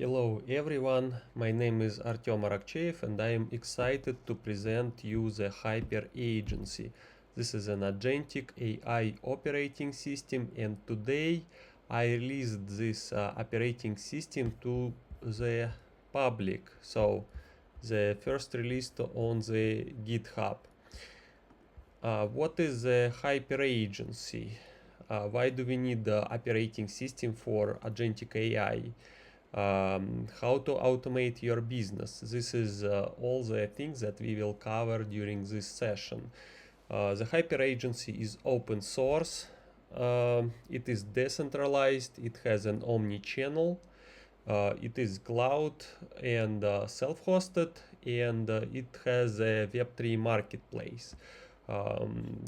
Hello everyone, my name is Artem Arakcheev and I am excited to present you the HyperAgency. This is an agentic AI operating system, and today I released this operating system to the public. So the first released on the GitHub. What is the HyperAgency? Why do we need the operating system for agentic AI? How to automate your business. This is all the things that we will cover during this session. The HyperAgency is open source. It is decentralized. It has an omni-channel. It is cloud and self-hosted, and it has a Web3 marketplace.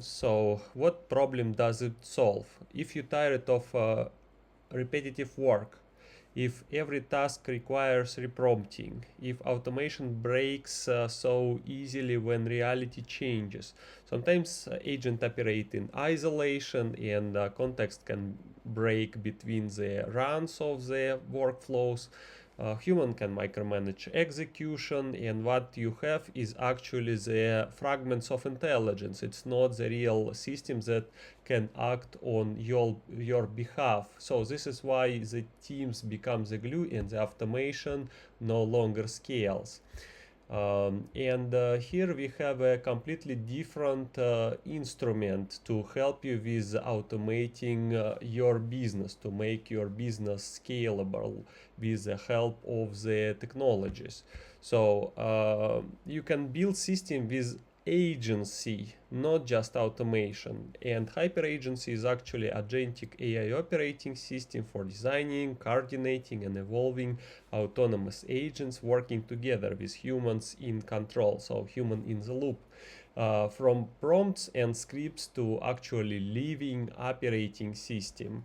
So what problem does it solve? If you're tired of repetitive work, if every task requires reprompting, if automation breaks so easily when reality changes. Sometimes agents operate in isolation, and context can break between the runs of the workflows. Human can micromanage execution, and what you have is actually the fragments of intelligence. It's not the real system that can act on your behalf. So this is why the teams become the glue and the automation no longer scales. Here we have a completely different instrument to help you with automating your business, to make your business scalable with the help of the technologies. So you can build system with agency, not just automation. And HyperAgency is actually agentic AI operating system for designing, coordinating, and evolving autonomous agents working together with humans in control, so human in the loop. From prompts and scripts to actually living operating system.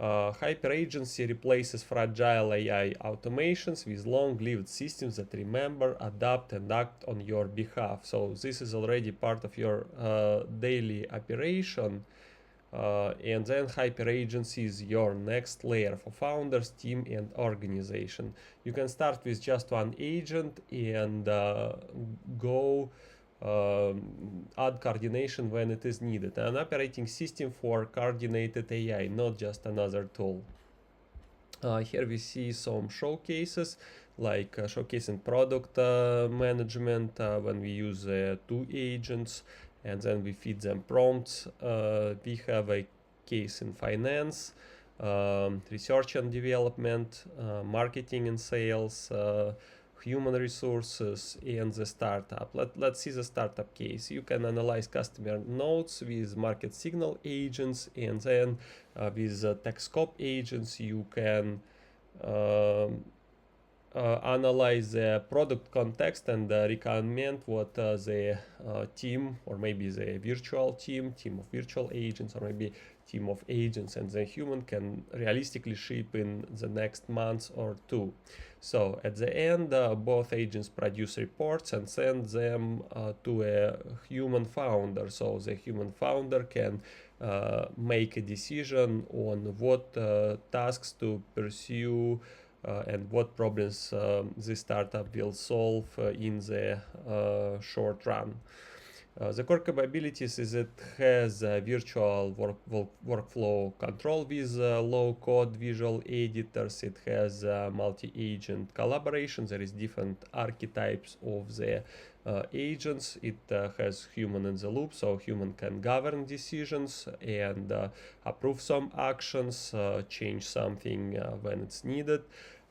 HyperAgency replaces fragile AI automations with long-lived systems that remember, adapt, and act on your behalf. So this is already part of your daily operation. And then HyperAgency is your next layer for founders, team, and organization. You can start with just one agent and go add coordination when it is needed. An operating system for coordinated AI, not just another tool. Here we see some showcases, like showcasing product management when we use two agents and then we feed them prompts. We have a case in finance, research and development, marketing and sales, human resources, and the startup. Let's see the startup case. You can analyze customer notes with market signal agents, and then with TechScope agents you can analyze the product context and recommend what the team, or maybe the virtual team of virtual agents, or maybe team of agents and the human can realistically ship in the next month or two. So at the end, both agents produce reports and send them to a human founder. So the human founder can make a decision on what tasks to pursue and what problems this startup will solve in the short run. The core capabilities is it has virtual workflow control with low-code visual editors. It has multi-agent collaboration. There is different archetypes of the agents. It has human in the loop, so human can govern decisions and approve some actions, change something when it's needed.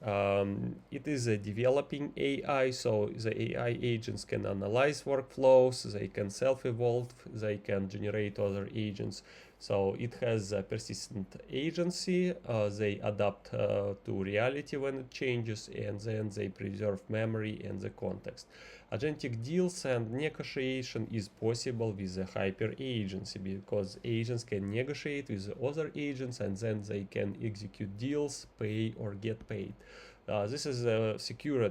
It is a developing AI, so the AI agents can analyze workflows, they can self-evolve, they can generate other agents. So it has a persistent agency, they adapt to reality when it changes, and then they preserve memory and the context. Agentic deals and negotiation is possible with the HyperAgency because agents can negotiate with the other agents and then they can execute deals, pay or get paid. This is a secure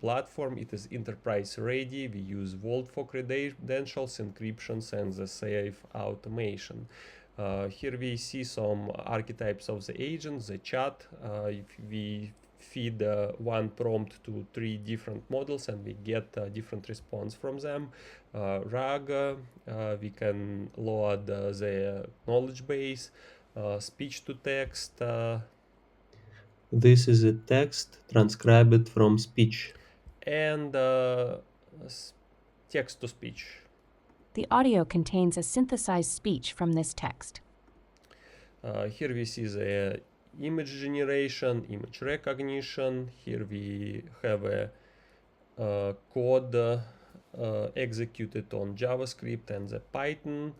platform. It is enterprise ready. We use Vault for credentials, encryptions, and the safe automation. Here we see some archetypes of the agents, the chat. If we feed one prompt to 3 different models, and we get different response from them. RAG, we can load the knowledge base, speech to text. This is a text transcribed from speech. And text to speech. The audio contains a synthesized speech from this text. Here we see the image generation, image recognition. Here we have a code executed on JavaScript and the Python.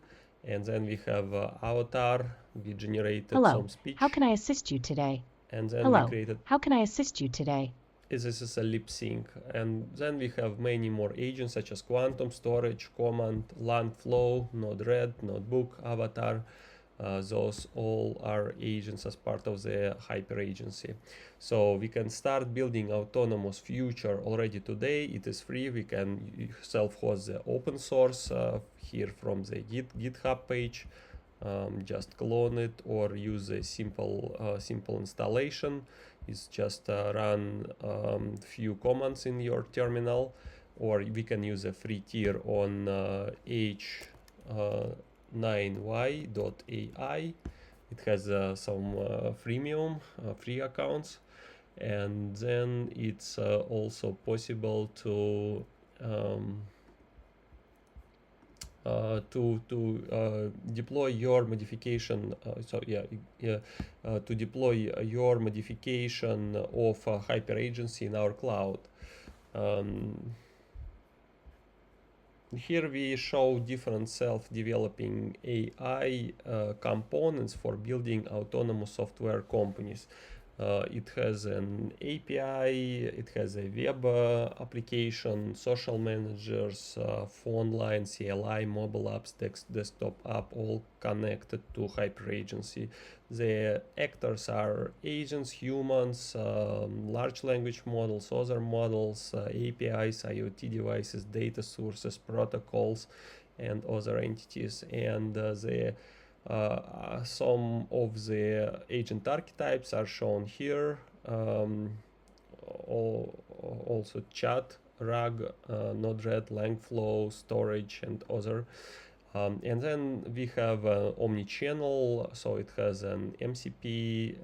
And then we have avatar. We generated Hello, some speech. how can I assist you today? And then Hello, we created. how can I assist you today? This is a lip sync. And then we have many more agents such as quantum, storage, command, lang flow, node-RED, notebook, avatar. Those all are agents as part of the HyperAgency. So we can start building autonomous future already today. It is free. We can self-host the open source here from the GitHub page. Just clone it or use a simple installation. It's just run few commands in your terminal, or we can use a free tier on h9y.ai. It has some freemium free accounts, and then it's also possible to deploy your modification. To deploy your modification of HyperAgency in our cloud. Here we show different self-developing AI components for building autonomous software companies. It has an API, it has a web application, social managers, phone line, CLI, mobile apps, desktop app, all connected to HyperAgency. The actors are agents, humans, large language models, other models, APIs, IoT devices, data sources, protocols, and other entities. And some of the agent archetypes are shown here. Also chat, RAG, node-RED, langflow, storage, and other. And then we have omni-channel, so it has an MCP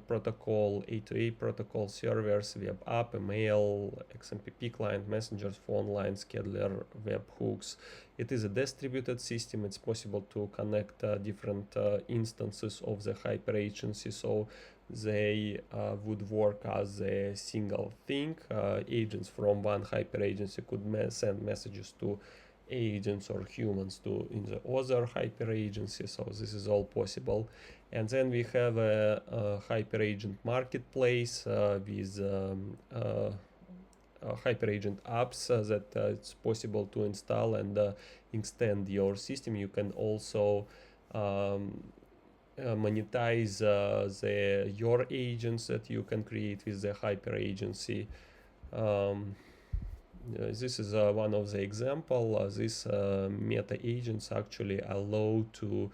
protocol, A2A protocol, servers, web app, email, XMPP client, messengers, phone line, scheduler, web hooks. It is a distributed system. It's possible to connect different instances of the HyperAgency, so they would work as a single thing. Agents from one HyperAgency could send messages to agents or humans to in the other HyperAgency, so this is all possible. And then we have a HyperAgent marketplace with HyperAgent apps that it's possible to install and extend your system. You can also monetize your agents that you can create with the HyperAgency. This is one of the example. These meta agents actually allow to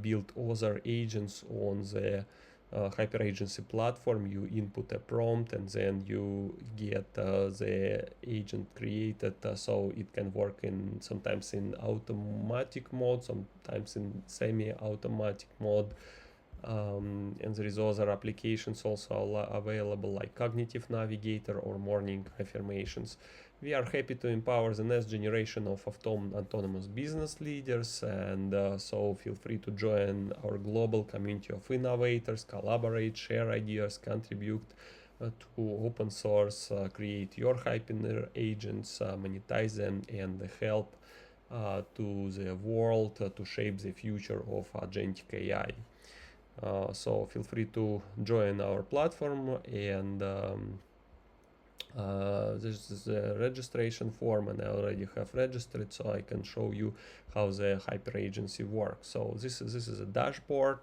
build other agents on the HyperAgency platform. You input a prompt and then you get the agent created, so it can work in sometimes in automatic mode, sometimes in semi-automatic mode. And there is other applications also available like Cognitive Navigator or Morning Affirmations. We are happy to empower the next generation of autonomous business leaders, and so feel free to join our global community of innovators, collaborate, share ideas, contribute to open source, create your Hyper agents, monetize them, and help to the world to shape the future of agentic AI. So feel free to join our platform, and this is the registration form, and I already have registered, so I can show you how the HyperAgency works. So this is a dashboard.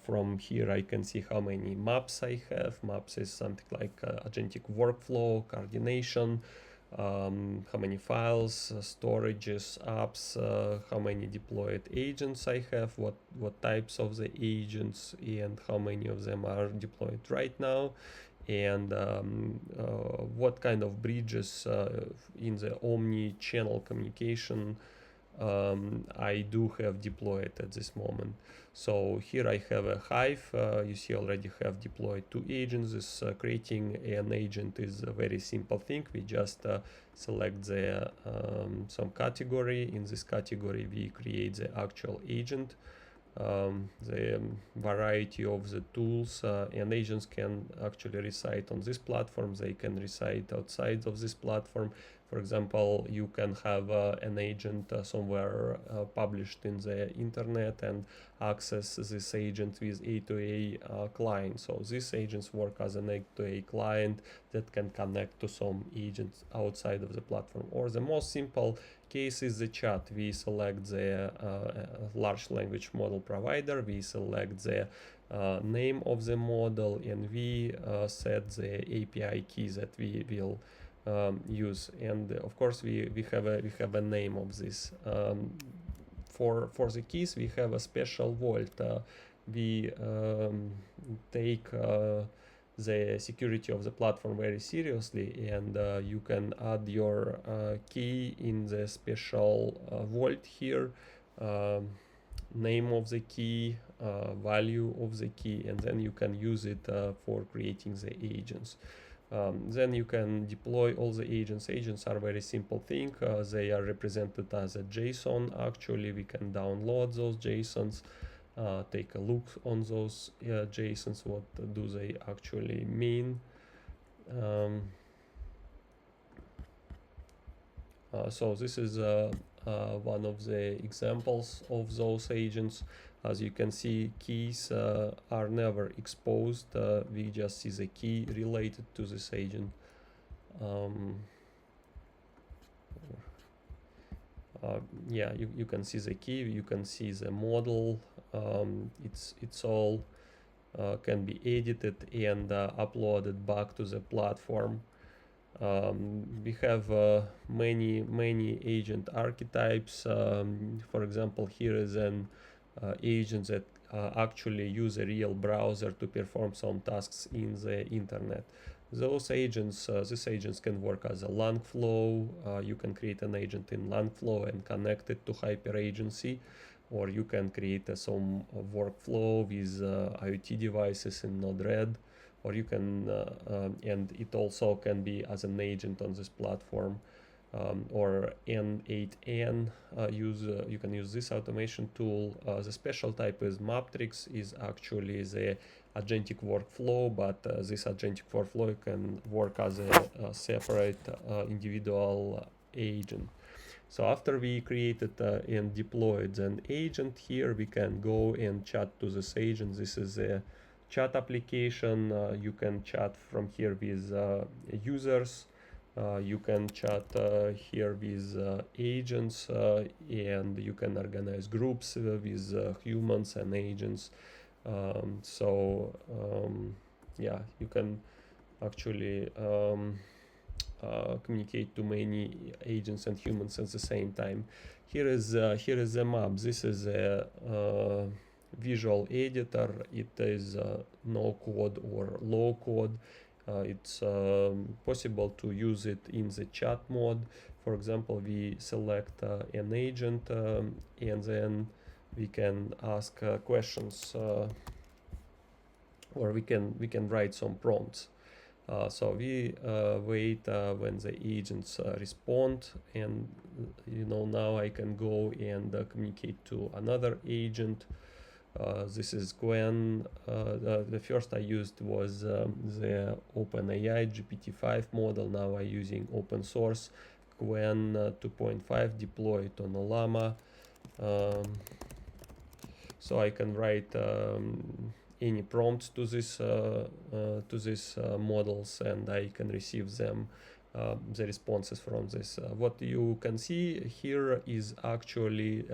From here I can see how many maps I have. Maps is something like agentic workflow, coordination, how many files, storages, apps, how many deployed agents I have, what types of the agents, and how many of them are deployed right now. and what kind of bridges in the omni-channel communication I do have deployed at this moment. So here I have a Hive. You see already have deployed 2 agents. This creating an agent is a very simple thing. We just select the some category. In this category we create the actual agent. The variety of the tools and agents can actually reside on this platform. They can reside outside of this platform. For example, you can have an agent somewhere published in the internet and access this agent with A2A client. So these agents work as an A2A client that can connect to some agents outside of the platform. Or the most simple case is the chat. We select the large language model provider, we select the name of the model, and we set the API key that we will use. And of course we have a name of this. For the keys we have a special vault. We take the security of the platform very seriously, and you can add your key in the special vault here, name of the key, value of the key, and then you can use it for creating the agents. Then you can deploy all the agents. Agents are very simple thing. They are represented as a JSON. Actually, we can download those JSONs, take a look on those JSONs. What do they actually mean? So this is one of the examples of those agents. As you can see, keys are never exposed. We just see the key related to this agent. Yeah, you can see the key, you can see the model. It's all can be edited and uploaded back to the platform. We have many agent archetypes. For example, here is an agent that actually use a real browser to perform some tasks in the internet. Those agents, these agents can work as a Langflow. You can create an agent in Langflow and connect it to HyperAgency, or you can create some workflow with IoT devices in Node-RED, or you can, and it also can be as an agent on this platform. Or N8N, you can use this automation tool. The special type is Maptrix, is actually the agentic workflow, but this agentic workflow can work as a separate individual agent. So after we created and deployed an agent, here we can go and chat to this agent. This is a chat application. You can chat from here with users. You can chat here with agents, and you can organize groups with humans and agents. Yeah, you can actually communicate to many agents and humans at the same time. Here is a map. This is a visual editor. It is no code or low code. It's possible to use it in the chat mode. For example, we select an agent and then we can ask questions, or we can write some prompts. So we wait when the agents respond, and now I can go and communicate to another agent. This is Gwen. The first I used was the OpenAI GPT-5 model. Now I'm using open source Gwen 2.5 deployed on Llama. So I can write any prompts to this models, and I can receive them the responses from this. What you can see here is actually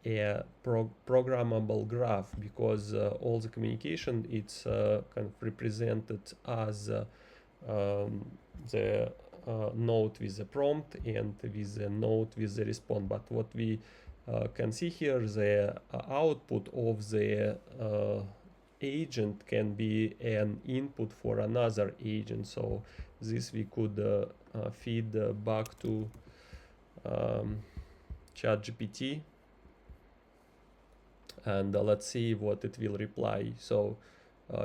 a programmable graph, because all the communication it's kind of represented as the node with the prompt and with the node with the response. But what we can see here, the output of the agent can be an input for another agent. So this we could feed back to ChatGPT, and let's see what it will reply. So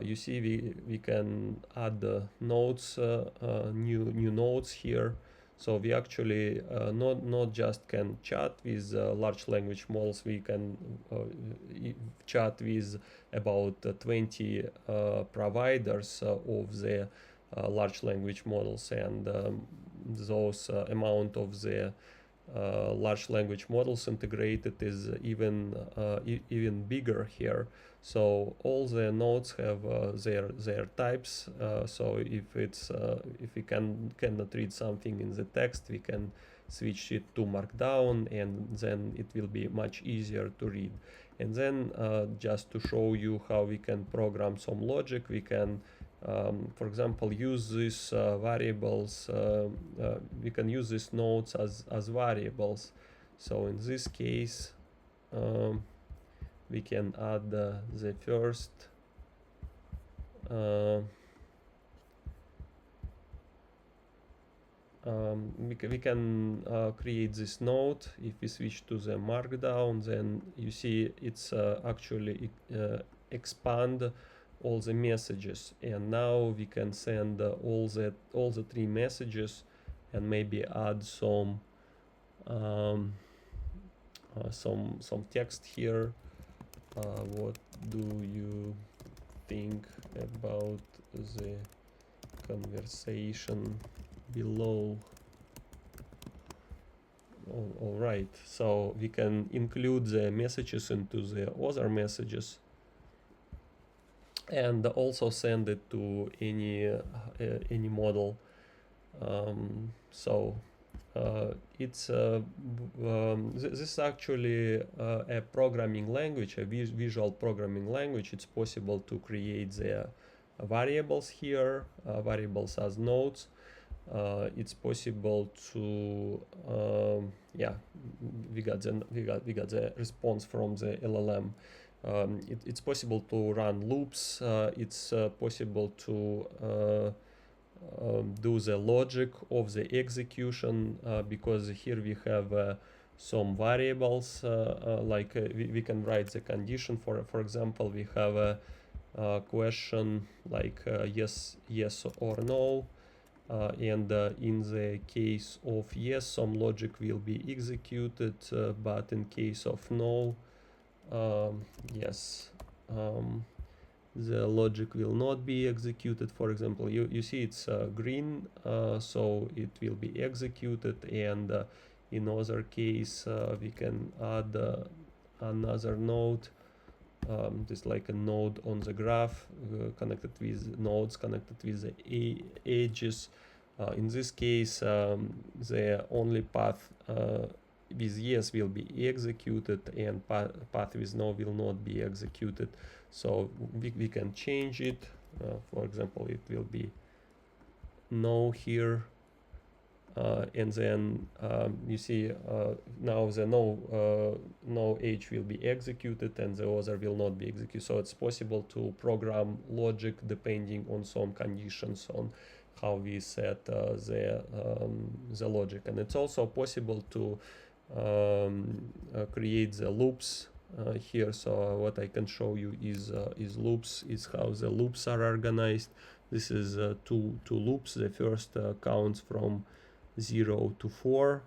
you see we can add the nodes, new nodes here. So we actually not just can chat with large language models, we can chat with about 20 providers of the large language models, and those amount of the large language models integrated is even bigger here. So all the nodes have their types. So if we cannot read something in the text, we can switch it to Markdown, and then it will be much easier to read. And then just to show you how we can program some logic, we can for example, use these variables. We can use these nodes as variables. So in this case, we can add the first we can create this node. If we switch to the Markdown, then you see it's actually expand all the messages, and now we can send all the 3 messages, and maybe add some text here. What do you think about the conversation below? All right, so we can include the messages into the other messages, and also send it to any model. So it's this is actually a programming language, a visual programming language. It's possible to create the variables here, variables as nodes. It's possible to yeah, we got the response from the LLM. It's possible to run loops. It's possible to do the logic of the execution, because here we have some variables, like we can write the condition. For example, we have a question like yes or no, and in the case of yes, some logic will be executed, but in case of no, yes, the logic will not be executed. For example, you see it's green, so it will be executed, and in other case we can add another node, just like a node on the graph, connected with nodes connected with the edges. In this case, the only path with yes will be executed, and path with no will not be executed. So we can change it. For example, it will be no here, and then you see now the no edge will be executed, and the other will not be executed. So it's possible to program logic depending on some conditions on how we set the logic. And it's also possible to create the loops here. So what I can show you is loops, is how the loops are organized. This is two loops. The first counts from 0 to 4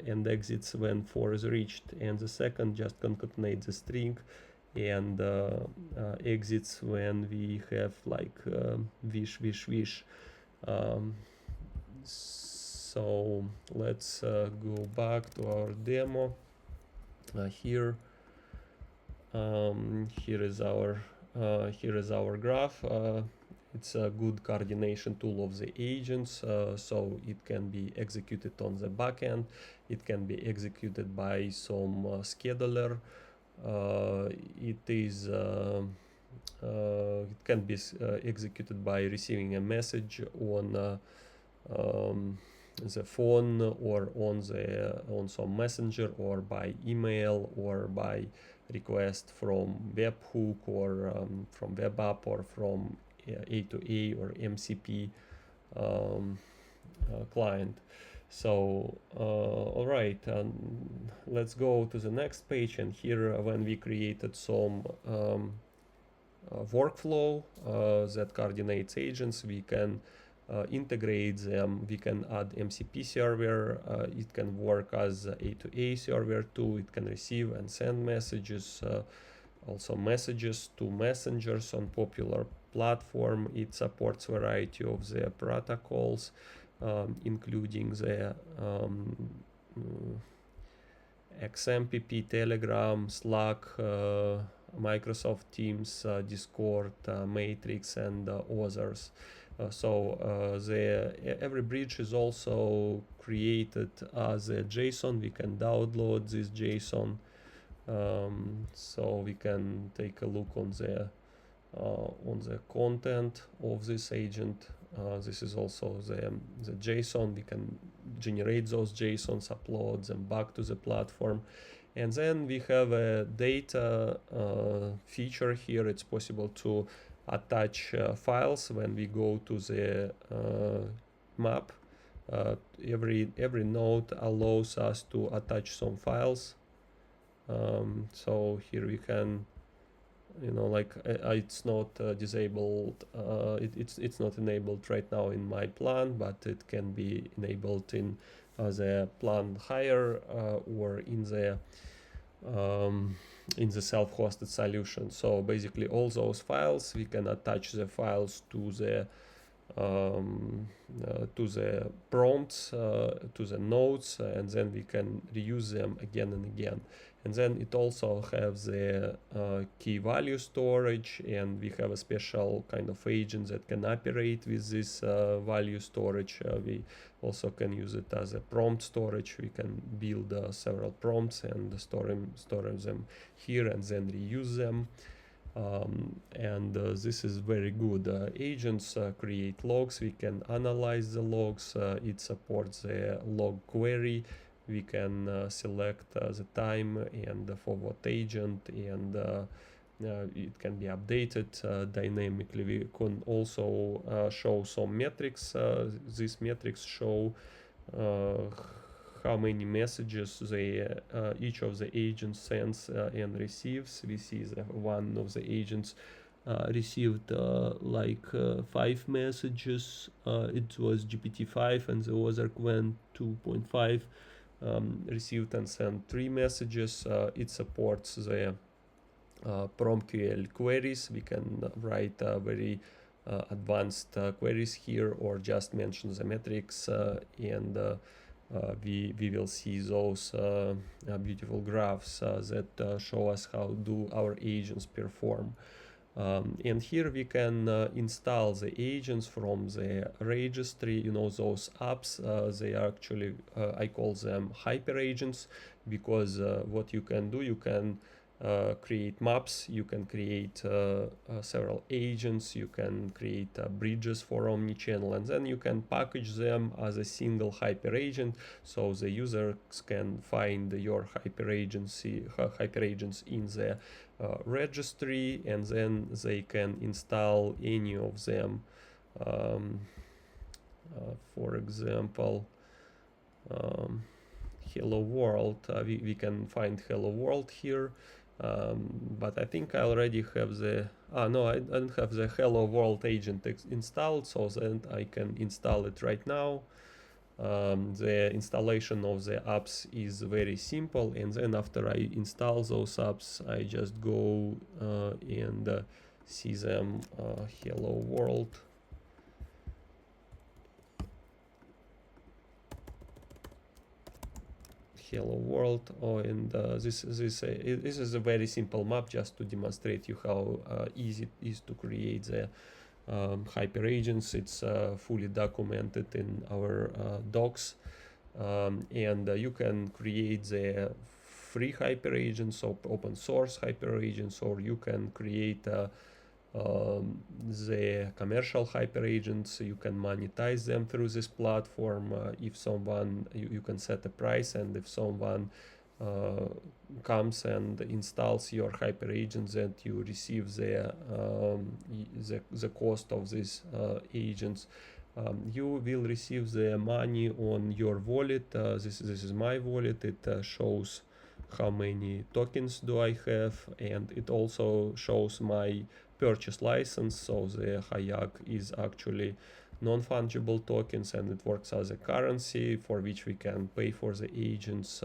and exits when 4 is reached, and the second just concatenates the string and exits when we have like wish. So let's go back to our demo. Here is our graph. It's a good coordination tool of the agents, so it can be executed on the backend. It can be executed by some scheduler. It can be executed by receiving a message on the phone, or on some messenger, or by email, or by request from webhook or from web app or from A2A or MCP client. So all right, let's go to the next page. And here when we created some workflow that coordinates agents, we can integrate them. We can add MCP server. It can work as A2A server too. It can receive and send messages, also messages to messengers on popular platform. It supports variety of the protocols, including the XMPP, Telegram, Slack, Microsoft Teams, Discord, Matrix, and others. Every bridge is also created as a JSON. We can download this JSON, so we can take a look on the content of this agent. This is also the JSON. We can generate those JSONs, upload them back to the platform. And then we have a data feature here. It's possible to attach files when we go to the map. Every node allows us to attach some files. So here we can, it's not disabled. It's not enabled right now in my plan, but it can be enabled in the plan higher or in the self-hosted solution. So basically all those files, we can attach the files to the prompts, to the nodes, and then we can reuse them again and again. And then it also has the key value storage, and we have a special kind of agent that can operate with this value storage. We also can use it as a prompt storage. We can build several prompts and store them here and then reuse them. This is very good. Agents create logs. We can analyze the logs. It supports the log query. We can select the time and for what agent, and it can be updated dynamically. We can also show some metrics. These metrics show how many messages each of the agents sends and receives. We see that one of the agents received 5 messages. It was GPT-5, and the other Qwen 2.5 received and sent 3 messages. It supports the PromQL queries. We can write very advanced queries here, or just mention the metrics, and we will see those beautiful graphs that show us how do our agents perform. And here we can install the agents from the registry. Those apps, they are actually, I call them HyperAgents, because what you can do, you can create maps, you can create several agents, you can create bridges for omnichannel, and then you can package them as a single HyperAgent, so the users can find your HyperAgents in the registry, and then they can install any of them. For example, Hello World. We can find Hello World here. But I think I already have the no, I don't have the Hello World agent installed, so then I can install it right now. The installation of the apps is very simple, and then after I install those apps, I just go and see them. Hello World. Hello World. And this is a very simple map, just to demonstrate you how easy it is to create the HyperAgents. It's fully documented in our docs, and you can create the free HyperAgents, so open source HyperAgents, or you can create the commercial HyperAgents. You can monetize them through this platform. If someone, you can set a price, and if someone comes and installs your HyperAgent, that you receive the cost of these agents. You will receive the money on your wallet. This is my wallet. It shows how many tokens do I have, and it also shows my purchase license. So the Hayak is actually non-fungible tokens, and it works as a currency for which we can pay for the agents.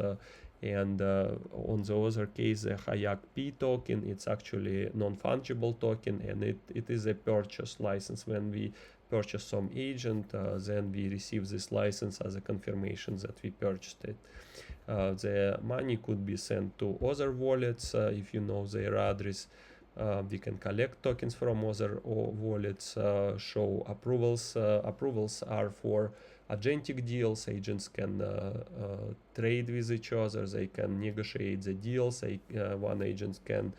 And on the other case, the Hayak P token, it's actually non-fungible token, and it is a purchase license. When we purchase some agent, then we receive this license as a confirmation that we purchased it. The money could be sent to other wallets if you know their address. We can collect tokens from other wallets, show approvals. Approvals are for agentic deals. Agents can trade with each other. They can negotiate the deals. One agent can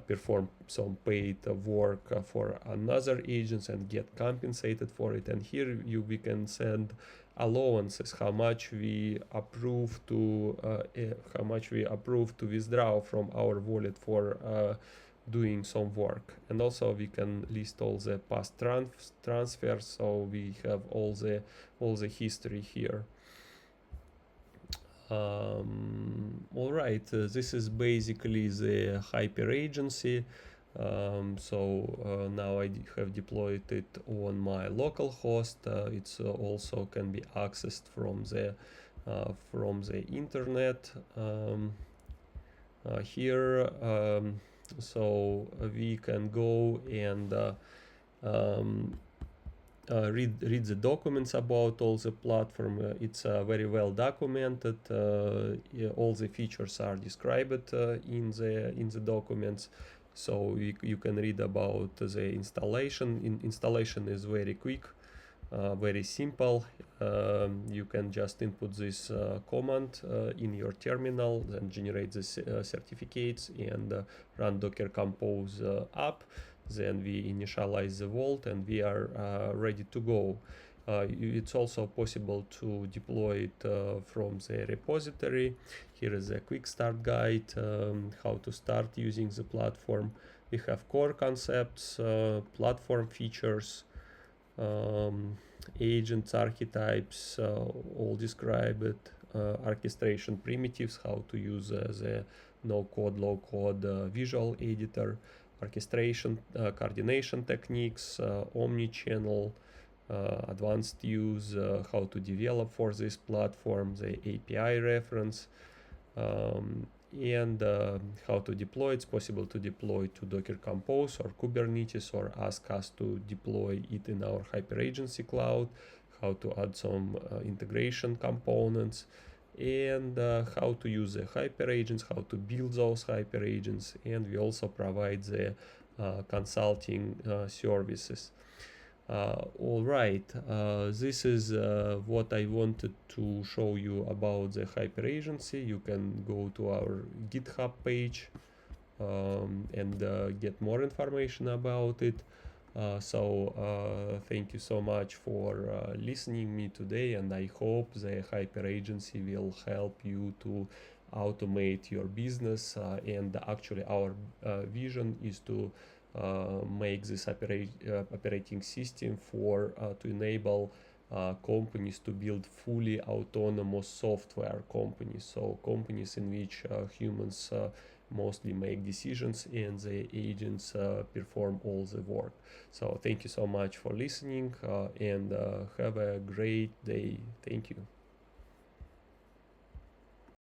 perform some paid work for another agent and get compensated for it. And here we can send allowances, how much we approve to withdraw from our wallet for doing some work. And also we can list all the past transfers, so we have all the history here. All right, this is basically the HyperAgency. So now I have deployed it on my local host. It's also can be accessed from the internet. Here, so we can go and read the documents about all the platform. It's very well documented. All the features are described in the documents. So you can read about the installation. Installation is very quick, very simple. You can just input this command in your terminal, then generate the certificates and run Docker Compose app. Then we initialize the vault and we are ready to go. It's also possible to deploy it from the repository. Here is a quick start guide, how to start using the platform. We have core concepts, platform features, agents, archetypes, all described, orchestration primitives, how to use the no-code, low-code visual editor, orchestration, coordination techniques, omni-channel, advanced use, how to develop for this platform, the API reference, and how to deploy. It's possible to deploy to Docker Compose or Kubernetes, or ask us to deploy it in our HyperAgency cloud, how to add some integration components, and how to use the HyperAgents, how to build those HyperAgents, and we also provide the consulting services. All right, this is what I wanted to show you about the HyperAgency. You can go to our GitHub page and get more information about it. So thank you so much for listening me today, and I hope the HyperAgency will help you to automate your business. And actually our vision is to make this operating system for to enable companies to build fully autonomous software companies, so companies in which humans mostly make decisions and the agents perform all the work. So thank you so much for listening and have a great day. Thank you.